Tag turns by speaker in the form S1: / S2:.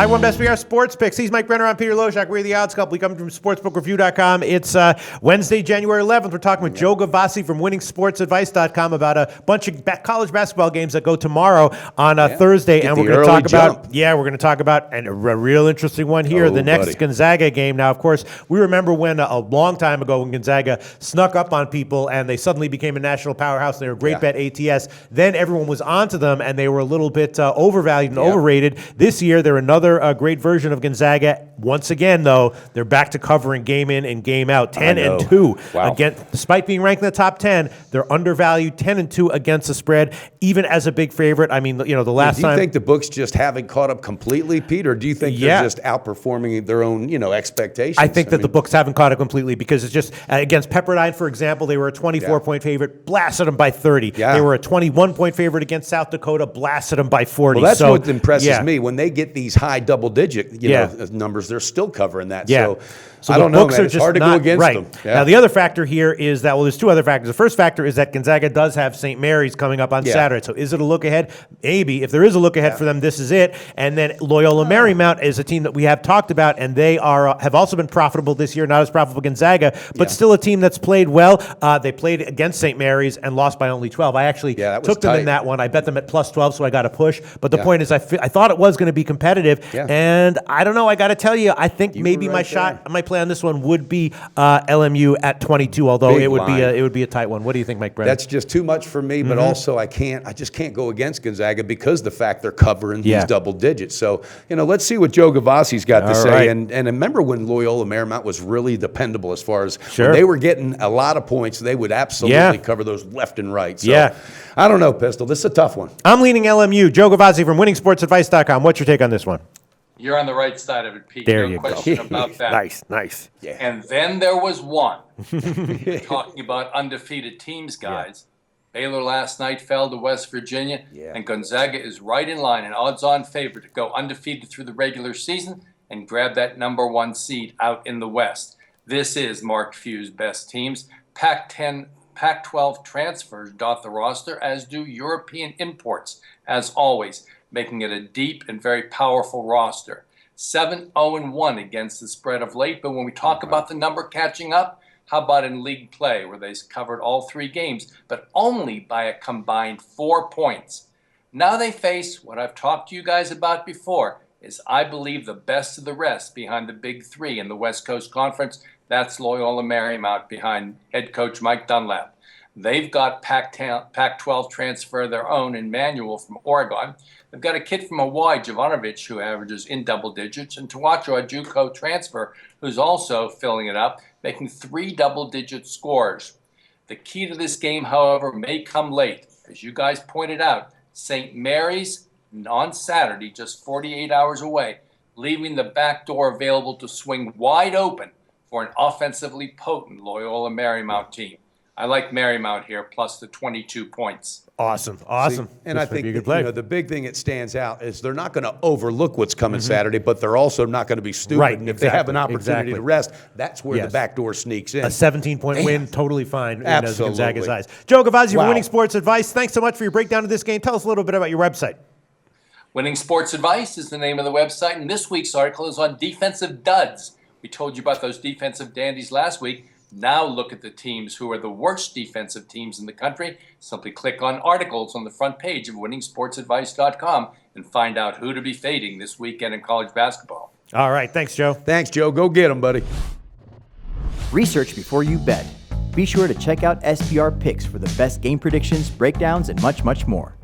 S1: I won Best VR Sports Picks. He's Mike Brenner. I'm Peter Loshak. We're the Odds Couple. We come from sportsbookreview.com. It's Wednesday, January 11th. We're talking with Joe Gavazzi from winningsportsadvice.com about a bunch of college basketball games that go tomorrow on Thursday.
S2: Get
S1: and
S2: the
S1: we're going to talk
S2: jump.
S1: about, we're going to talk about a real interesting one here, the next Gonzaga game. Now, of course, we remember when a long time ago when Gonzaga snuck up on people and they suddenly became a national powerhouse. They were a great bet ATS. Then everyone was onto them and they were a little bit overvalued and overrated. This year, they're another great version of Gonzaga. Once again, though, they're back to covering game in and game out. 10-2.
S2: Wow.
S1: Again, despite being ranked in the top 10, they're undervalued 10-2 against the spread, even as a big favorite. I mean, the last time.
S2: Do you think the books just haven't caught up completely, Pete, or do you think they're just outperforming their own, expectations?
S1: I think that the books haven't caught up completely because it's just against Pepperdine, for example, they were a 24-point favorite, blasted them by 30.
S2: Yeah.
S1: They were a 21-point favorite against South Dakota, blasted them by 40.
S2: Well, that's what impresses me. When they get these high double-digit numbers, they're still covering that.
S1: Yeah.
S2: So I don't know, man. It's hard to go against them. Yeah.
S1: Now, the other factor here is that, there's two other factors. The first factor is that Gonzaga does have St. Mary's coming up on Saturday. So is it a look ahead? Maybe. If there is a look ahead for them, this is it. And then Loyola Marymount is a team that we have talked about, and they have also been profitable this year, not as profitable as Gonzaga, but still a team that's played well. They played against St. Mary's and lost by only 12. I actually took them in that one. I bet them at plus 12, so I got a push. But the point is, I thought it was going to be competitive, and I don't know. I got to tell you, I think maybe my play on this one would be LMU at 22, although it would be a tight one. What do you think, Mike Brenner?
S2: That's just too much for me, but also I just can't go against Gonzaga because of the fact they're covering these double digits. So, let's see what Joe Gavazzi's got to say.
S1: Right.
S2: And remember when Loyola Marymount was really dependable as far as when they were getting a lot of points, they would absolutely cover those left and right. So I don't know, Pistol. This is a tough one.
S1: I'm leaning LMU. Joe Gavazzi from winningsportsadvice.com. What's your take on this one?
S3: You're on the right side of it, Pete.
S1: There
S3: no
S1: you
S3: question
S1: go.
S3: about that.
S1: Nice.
S2: Yeah.
S3: And then there was one. Talking about undefeated teams, guys. Baylor last night fell to West Virginia, and Gonzaga is right in line, an odds-on favorite to go undefeated through the regular season and grab that number 1 seed out in the West. This is Mark Few's best teams. Pac-12 transfers dot the roster, as do European imports, as always, making it a deep and very powerful roster. 7-0-1 against the spread of late, but when we talk about the number catching up, how about in league play where they covered all 3 games, but only by a combined 4 points? Now they face what I've talked to you guys about before, is I believe the best of the rest behind the big 3 in the West Coast Conference. That's Loyola Marymount behind head coach Mike Dunlap. They've got Pac-12 transfer of their own in Manuel from Oregon. They've got a kid from Hawaii, Jovanovic, who averages in double digits, and Tawacho, a JUCO transfer, who's also filling it up, making 3 double-digit scores. The key to this game, however, may come late. As you guys pointed out, St. Mary's on Saturday, just 48 hours away, leaving the back door available to swing wide open for an offensively potent Loyola Marymount team. I like Marymount here, plus the 22 points.
S1: Awesome.
S2: See, and I think the big thing that stands out is they're not going to overlook what's coming Saturday, but they're also not going to be stupid.
S1: Right,
S2: and if they have an opportunity to rest, that's where the back door sneaks in.
S1: A 17-point win, totally fine.
S2: Absolutely.
S1: Gonzaga's eyes. Joe Gavazzi from Winning Sports Advice. Thanks so much for your breakdown of this game. Tell us a little bit about your website.
S3: Winning Sports Advice is the name of the website, and this week's article is on defensive duds. We told you about those defensive dandies last week. Now look at the teams who are the worst defensive teams in the country. Simply click on articles on the front page of winningsportsadvice.com and find out who to be fading this weekend in college basketball.
S1: All right. Thanks, Joe.
S2: Thanks, Joe. Go get them, buddy.
S4: Research before you bet. Be sure to check out SPR Picks for the best game predictions, breakdowns, and much, much more.